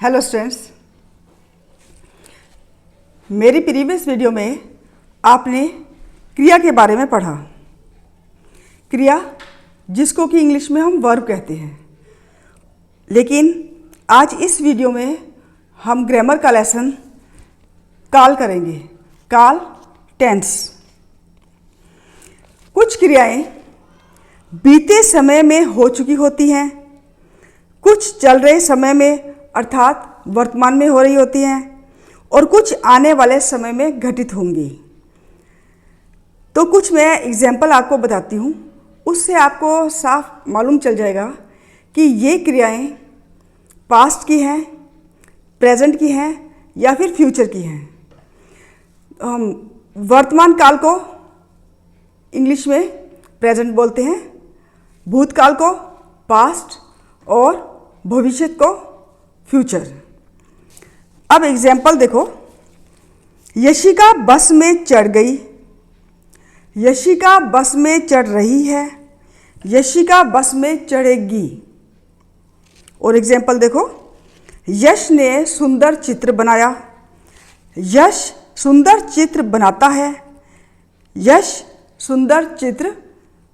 Hello students, मेरी previous video में आपने क्रिया के बारे में पढ़ा। क्रिया जिसको कि इंग्लिश में हम वर्ब कहते हैं, लेकिन आज इस वीडियो में हम ग्रामर का लेसन काल करेंगे। काल टेंस। कुछ क्रियाएं बीते समय में हो चुकी होती हैं, कुछ चल रहे समय में अर्थात वर्तमान में हो रही होती हैं और कुछ आने वाले समय में घटित होंगी। तो कुछ मैं एग्जाम्पल आपको बताती हूँ, उससे आपको साफ मालूम चल जाएगा कि ये क्रियाएं पास्ट की हैं, प्रेजेंट की हैं या फिर फ्यूचर की हैं। हम वर्तमान काल को इंग्लिश में प्रेजेंट बोलते हैं, भूतकाल को पास्ट और भविष्य को फ्यूचर। अब एग्जाम्पल देखो, यशिका बस में चढ़ गई, यशिका बस में चढ़ रही है, यशिका बस में चढ़ेगी। और एग्जाम्पल देखो, यश ने सुंदर चित्र बनाया, यश सुंदर चित्र बनाता है, यश सुंदर चित्र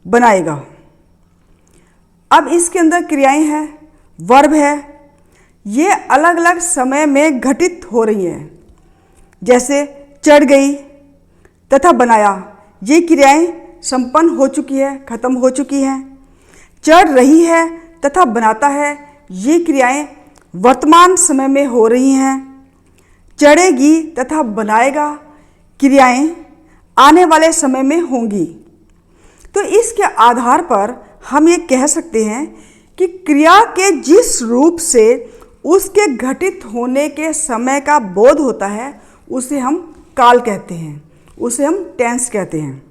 बनाएगा। अब इसके अंदर क्रियाएं हैं, वर्ब है, ये अलग अलग समय में घटित हो रही हैं। जैसे चढ़ गई तथा बनाया, ये क्रियाएं संपन्न हो चुकी है, खत्म हो चुकी हैं। चढ़ रही है तथा बनाता है, ये क्रियाएं वर्तमान समय में हो रही हैं। चढ़ेगी तथा बनाएगा क्रियाएं आने वाले समय में होंगी। तो इसके आधार पर हम ये कह सकते हैं कि क्रिया के जिस रूप से उसके घटित होने के समय का बोध होता है उसे हम काल कहते हैं, उसे हम टेंस कहते हैं।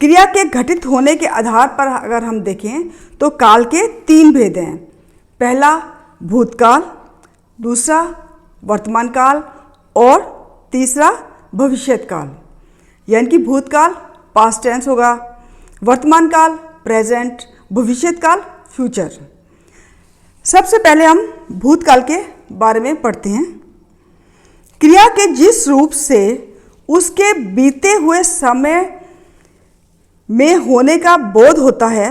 क्रिया के घटित होने के आधार पर अगर हम देखें तो काल के तीन भेद हैं। पहला भूतकाल, दूसरा वर्तमान काल और तीसरा भविष्यत काल। यानी कि भूतकाल पास्ट टेंस होगा, वर्तमान काल प्रेजेंट, भविष्यत काल फ्यूचर। सबसे पहले हम भूतकाल के बारे में पढ़ते हैं। क्रिया के जिस रूप से उसके बीते हुए समय में होने का बोध होता है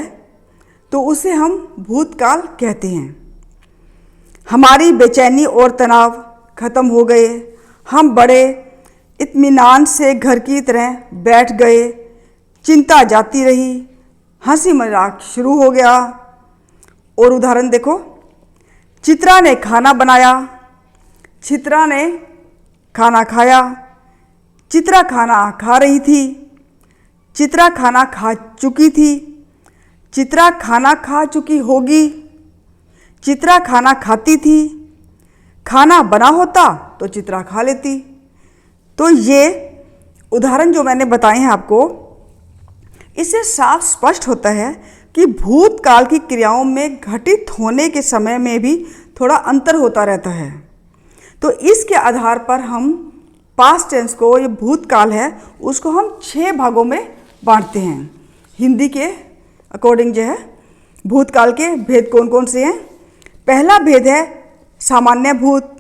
तो उसे हम भूतकाल कहते हैं। हमारी बेचैनी और तनाव खत्म हो गए, हम बड़े इत्मीनान से घर की तरह बैठ गए, चिंता जाती रही, हंसी मजाक शुरू हो गया। और उदाहरण देखो, चित्रा ने खाना बनाया, चित्रा ने खाना खाया, चित्रा खाना खा रही थी, चित्रा खाना खा चुकी थी, चित्रा खाना खा चुकी होगी, चित्रा खाना खाती थी, खाना बना होता तो चित्रा खा लेती। तो ये उदाहरण जो मैंने बताए हैं आपको, इससे साफ स्पष्ट होता है कि भूतकाल की क्रियाओं में घटित होने के समय में भी थोड़ा अंतर होता रहता है। तो इसके आधार पर हम पास्ट टेंस को, ये भूतकाल है, उसको हम 6 भागों में बांटते हैं। हिंदी के अकॉर्डिंग जो है भूतकाल के भेद कौन कौन से हैं। पहला भेद है सामान्य भूत,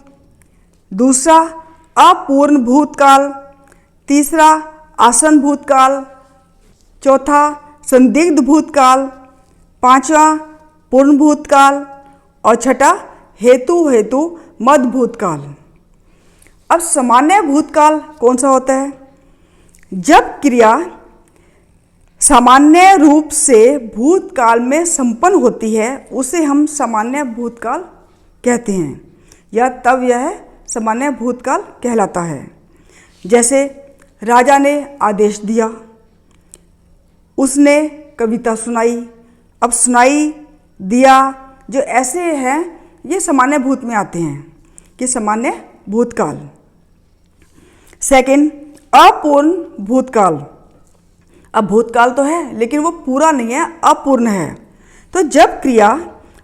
दूसरा अपूर्ण भूतकाल, तीसरा आसन भूतकाल, चौथा संदिग्ध भूतकाल, पांचवा पूर्ण भूतकाल और छठा हेतु मध्य भूतकाल। अब सामान्य भूतकाल कौन सा होता है? जब क्रिया सामान्य रूप से भूतकाल में संपन्न होती है उसे हम सामान्य भूतकाल कहते हैं, या तब यह सामान्य भूतकाल कहलाता है। जैसे राजा ने आदेश दिया, उसने कविता सुनाई, अब सुनाई दिया, जो ऐसे हैं ये सामान्य भूत में आते हैं कि सामान्य भूतकाल। सेकंड, अपूर्ण भूतकाल। अब भूतकाल तो है लेकिन वो पूरा नहीं है, अपूर्ण है। तो जब क्रिया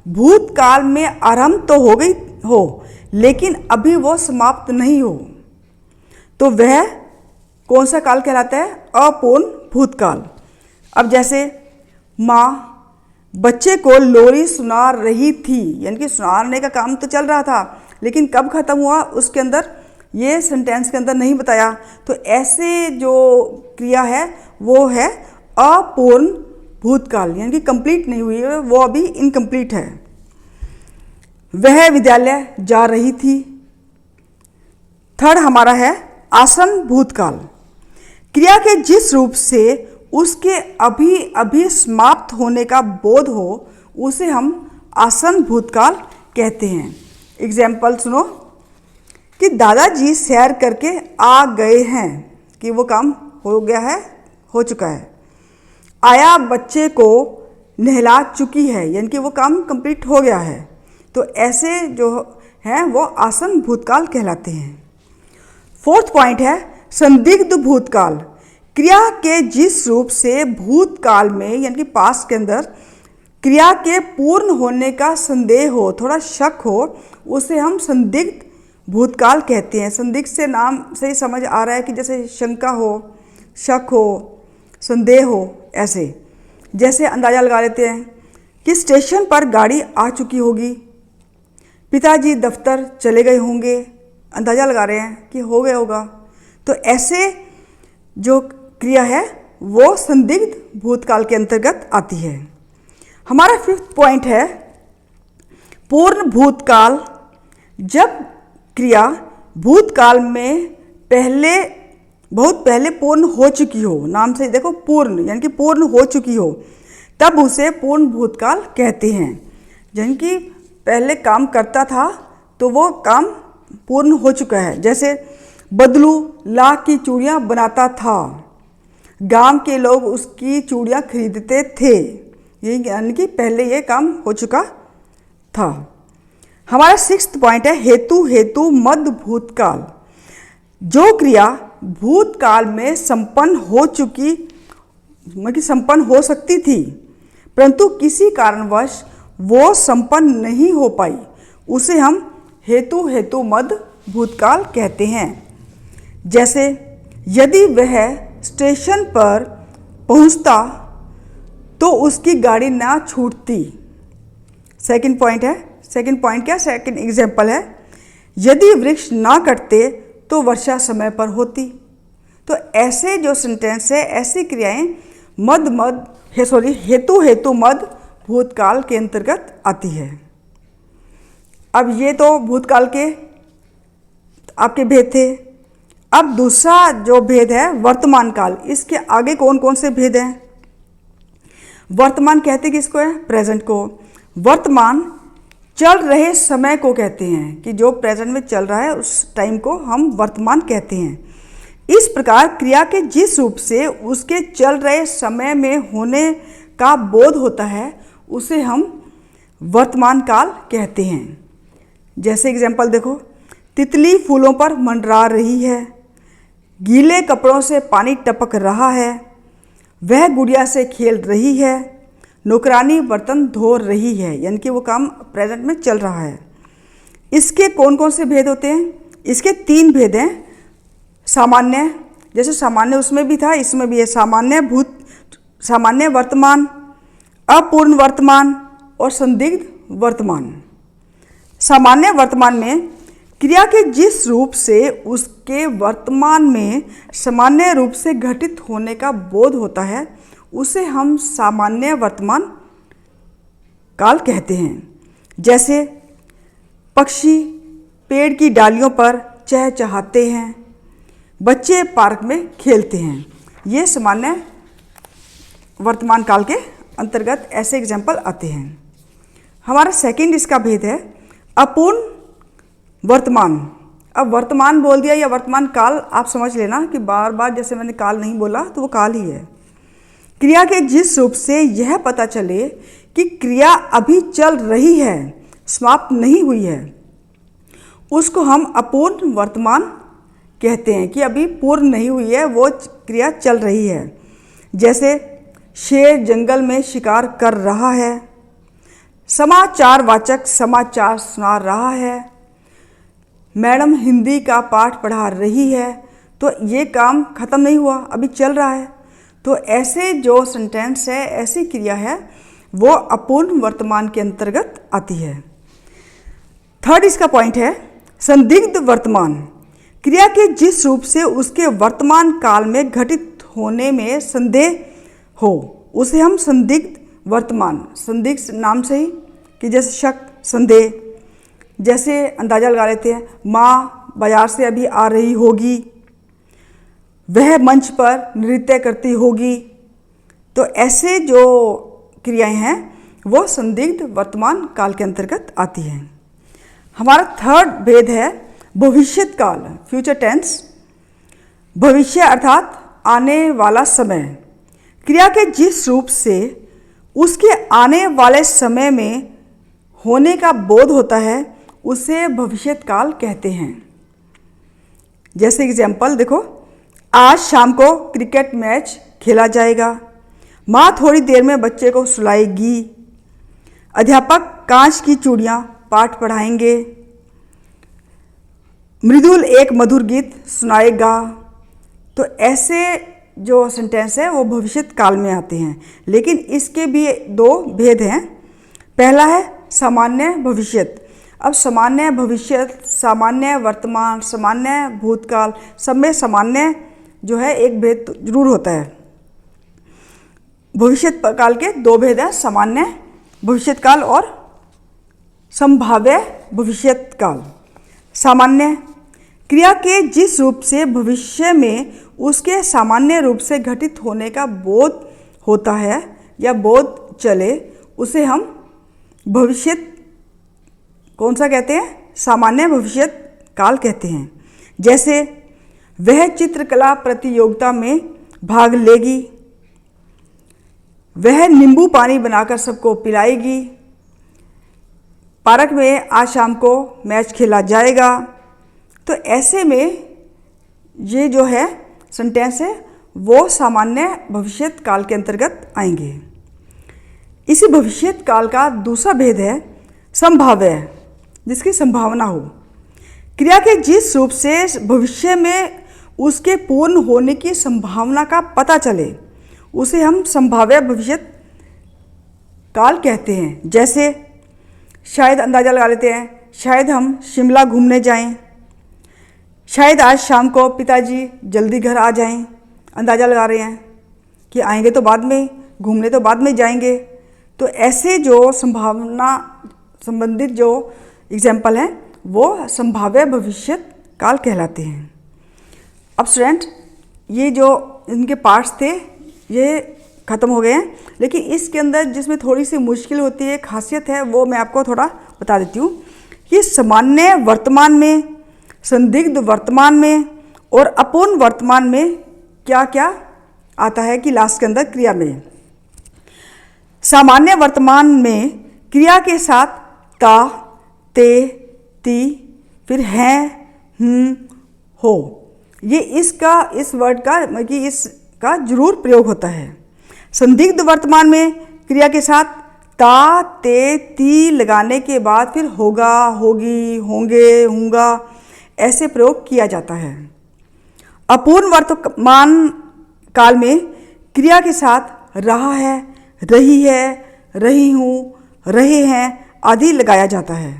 भूतकाल में आरंभ तो हो गई हो लेकिन अभी वो समाप्त नहीं हो तो वह कौन सा काल कहलाता है? अपूर्ण भूतकाल। अब जैसे माँ बच्चे को लोरी सुना रही थी, यानी कि सुनाने का काम तो चल रहा था, लेकिन कब खत्म हुआ उसके अंदर, ये सेंटेंस के अंदर नहीं बताया। तो ऐसे जो क्रिया है वो है अपूर्ण भूतकाल, यानी कि कंप्लीट नहीं हुई है, वो अभी इनकम्प्लीट है। वह विद्यालय जा रही थी। थर्ड हमारा है आसन भूतकाल। क्रिया के जिस रूप से उसके अभी अभी समाप्त होने का बोध हो उसे हम आसन भूतकाल कहते हैं। एग्जाम्पल सुनो कि दादाजी सैर करके आ गए हैं, कि वो काम हो गया है, हो चुका है। आया बच्चे को नहला चुकी है, यानी कि वो काम कंप्लीट हो गया है। तो ऐसे जो हैं वो आसन भूतकाल कहलाते हैं। फोर्थ पॉइंट है संदिग्ध भूतकाल। क्रिया के जिस रूप से भूतकाल में, यानी कि पास्ट के अंदर क्रिया के पूर्ण होने का संदेह हो, थोड़ा शक हो, उसे हम संदिग्ध भूतकाल कहते हैं। संदिग्ध से नाम से ही समझ आ रहा है कि जैसे शंका हो, शक हो, संदेह हो। ऐसे जैसे अंदाज़ा लगा लेते हैं कि स्टेशन पर गाड़ी आ चुकी होगी, पिताजी दफ्तर चले गए होंगे, अंदाज़ा लगा रहे हैं कि हो गया होगा। तो ऐसे जो क्रिया है वो संदिग्ध भूतकाल के अंतर्गत आती है। हमारा फिफ्थ पॉइंट है पूर्ण भूतकाल। जब क्रिया भूतकाल में पहले, बहुत पहले पूर्ण हो चुकी हो, नाम से देखो पूर्ण, यानी कि पूर्ण हो चुकी हो, तब उसे पूर्ण भूतकाल कहते हैं। यानी कि पहले काम करता था तो वो काम पूर्ण हो चुका है। जैसे बदलू लाख की चूड़ियाँ बनाता था, गांव के लोग उसकी चूड़ियाँ खरीदते थे, ये यानी कि पहले ये काम हो चुका था। हमारा सिक्स्थ पॉइंट है हेतु हेतु मद भूतकाल। जो क्रिया भूतकाल में संपन्न हो चुकी, मतलब संपन्न हो सकती थी, परंतु किसी कारणवश वो संपन्न नहीं हो पाई, उसे हम हेतु हेतु मद भूतकाल कहते हैं। जैसे यदि वह स्टेशन पर पहुंचता तो उसकी गाड़ी ना छूटती। सेकंड पॉइंट है, सेकंड पॉइंट क्या, सेकंड एग्जाम्पल है यदि वृक्ष ना कटते तो वर्षा समय पर होती। तो ऐसे जो सेंटेंस है, ऐसी क्रियाएं हेतु हेतु मद भूतकाल के अंतर्गत आती है। अब ये तो भूतकाल के आपके भेद थे। अब दूसरा जो भेद है वर्तमान काल। इसके आगे कौन कौन से भेद हैं? वर्तमान कहते किसको है? प्रेजेंट को। वर्तमान चल रहे समय को कहते हैं, कि जो प्रेजेंट में चल रहा है उस टाइम को हम वर्तमान कहते हैं। इस प्रकार क्रिया के जिस रूप से उसके चल रहे समय में होने का बोध होता है उसे हम वर्तमान काल कहते हैं। जैसे एग्जाम्पल देखो, तितली फूलों पर मंडरा रही है, गीले कपड़ों से पानी टपक रहा है, वह गुड़िया से खेल रही है, नौकरानी बर्तन धो रही है, यानी कि वो काम प्रेजेंट में चल रहा है। इसके कौन कौन से भेद होते हैं? इसके 3 भेद हैं। सामान्य, जैसे सामान्य उसमें भी था, इसमें भी है। सामान्य वर्तमान, अपूर्ण वर्तमान और संदिग्ध वर्तमान। सामान्य वर्तमान में क्रिया के जिस रूप से उसके वर्तमान में सामान्य रूप से घटित होने का बोध होता है उसे हम सामान्य वर्तमान काल कहते हैं। जैसे पक्षी पेड़ की डालियों पर चहचहाते हैं, बच्चे पार्क में खेलते हैं, ये सामान्य वर्तमान काल के अंतर्गत ऐसे एग्जाम्पल आते हैं। हमारा सेकंड इसका भेद है अपूर्ण वर्तमान। अब वर्तमान बोल दिया या वर्तमान काल, आप समझ लेना कि बार बार जैसे मैंने काल नहीं बोला तो वो काल ही है। क्रिया के जिस रूप से यह पता चले कि क्रिया अभी चल रही है, समाप्त नहीं हुई है, उसको हम अपूर्ण वर्तमान कहते हैं, कि अभी पूर्ण नहीं हुई है, वो क्रिया चल रही है। जैसे शेर जंगल में शिकार कर रहा है, समाचारवाचक समाचार सुना रहा है, मैडम हिंदी का पाठ पढ़ा रही है, तो ये काम ख़त्म नहीं हुआ, अभी चल रहा है। तो ऐसे जो सेंटेंस है, ऐसी क्रिया है, वो अपूर्ण वर्तमान के अंतर्गत आती है। थर्ड इसका पॉइंट है संदिग्ध वर्तमान। क्रिया के जिस रूप से उसके वर्तमान काल में घटित होने में संदेह हो उसे हम संदिग्ध वर्तमान, संदिग्ध नाम से ही कि जैसे शक, संदेह, जैसे अंदाजा लगा लेते हैं माँ बाजार से अभी आ रही होगी, वह मंच पर नृत्य करती होगी। तो ऐसे जो क्रियाएं हैं वो संदिग्ध वर्तमान काल के अंतर्गत आती हैं। हमारा थर्ड भेद है भविष्यत काल, फ्यूचर टेंस। भविष्य अर्थात आने वाला समय। क्रिया के जिस रूप से उसके आने वाले समय में होने का बोध होता है उसे भविष्यत काल कहते हैं। जैसे एग्जाम्पल देखो, आज शाम को क्रिकेट मैच खेला जाएगा, माँ थोड़ी देर में बच्चे को सुलाएगी, अध्यापक कांच की चूड़ियाँ पाठ पढ़ाएंगे, मृदुल एक मधुर गीत सुनाएगा। तो ऐसे जो सेंटेंस है वो भविष्यत काल में आते हैं, लेकिन इसके भी दो भेद हैं। पहला है सामान्य भविष्यत। अब सामान्य भविष्यत, सामान्य वर्तमान, सामान्य भूतकाल, सब में सामान्य जो है एक भेद तो जरूर होता है। भविष्यत काल के दो भेद हैं, सामान्य भविष्यत काल और संभाव्य भविष्यत काल। सामान्य क्रिया के जिस रूप से भविष्य में उसके सामान्य रूप से घटित होने का बोध होता है या बोध चले उसे हम भविष्यत कौन सा कहते हैं? सामान्य भविष्यत काल कहते हैं। जैसे वह चित्रकला प्रतियोगिता में भाग लेगी, वह नींबू पानी बनाकर सबको पिलाएगी, पार्क में आज शाम को मैच खेला जाएगा। तो ऐसे में ये जो है सेंटेंस है वो सामान्य भविष्यत काल के अंतर्गत आएंगे। इसी भविष्यत काल का दूसरा भेद है संभाव्य, जिसकी संभावना हो। क्रिया के जिस रूप से भविष्य में उसके पूर्ण होने की संभावना का पता चले उसे हम संभाव्य भविष्यत काल कहते हैं। जैसे शायद अंदाज़ा लगा लेते हैं, शायद हम शिमला घूमने जाएं, शायद आज शाम को पिताजी जल्दी घर आ जाएं। अंदाज़ा लगा रहे हैं कि आएंगे तो बाद में, घूमने तो बाद में जाएंगे। तो ऐसे जो संभावना संबंधित जो एग्जाम्पल हैं वो संभाव्य भविष्यत काल कहलाते हैं। अब स्टूडेंट, ये जो इनके पार्ट्स थे ये ख़त्म हो गए हैं, लेकिन इसके अंदर जिसमें थोड़ी सी मुश्किल होती है, खासियत है, वो मैं आपको थोड़ा बता देती हूँ। ये सामान्य वर्तमान में, संदिग्ध वर्तमान में और अपूर्ण वर्तमान में क्या क्या आता है कि लास्ट के अंदर क्रिया में। सामान्य वर्तमान में क्रिया के साथ ता, ते, ती, फिर हैं, हो, ये इस वर्ड का कि इसका जरूर प्रयोग होता है। संदिग्ध वर्तमान में क्रिया के साथ ता, ते, ती लगाने के बाद फिर होगा, होगी, होंगे, होंगा ऐसे प्रयोग किया जाता है। अपूर्ण वर्तमान काल में क्रिया के साथ रहा है, रही है, रही हूँ, रहे हैं आदि लगाया जाता है।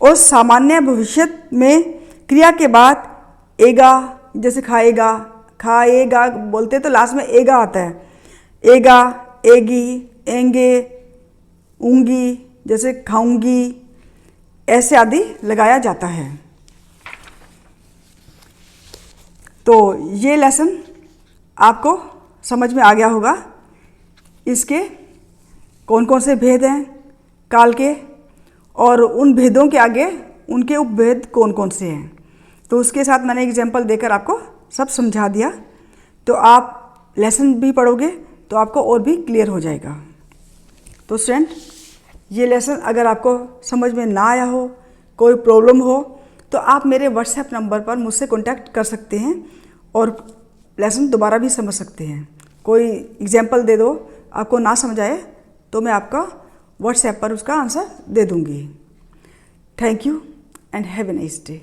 और सामान्य भविष्यत में क्रिया के बाद एगा, जैसे खाएगा, खाएगा बोलते तो लास्ट में एगा आता है, एगा, एगी, एंगे, ऊँगी, जैसे खाऊंगी, ऐसे आदि लगाया जाता है। तो ये लेसन आपको समझ में आ गया होगा, इसके कौन कौन से भेद हैं काल के, और उन भेदों के आगे उनके उपभेद कौन कौन से हैं। तो उसके साथ मैंने एग्जाम्पल देकर आपको सब समझा दिया। तो आप लेसन भी पढ़ोगे तो आपको और भी क्लियर हो जाएगा। तो स्टूडेंट, ये लेसन अगर आपको समझ में ना आया हो, कोई प्रॉब्लम हो, तो आप मेरे व्हाट्सएप नंबर पर मुझसे कॉन्टैक्ट कर सकते हैं और लेसन दोबारा भी समझ सकते हैं। कोई एग्जाम्पल दे दो, आपको ना समझ आए तो मैं आपका व्हाट्सएप पर उसका आंसर दे दूँगी। Thank you and have a nice day.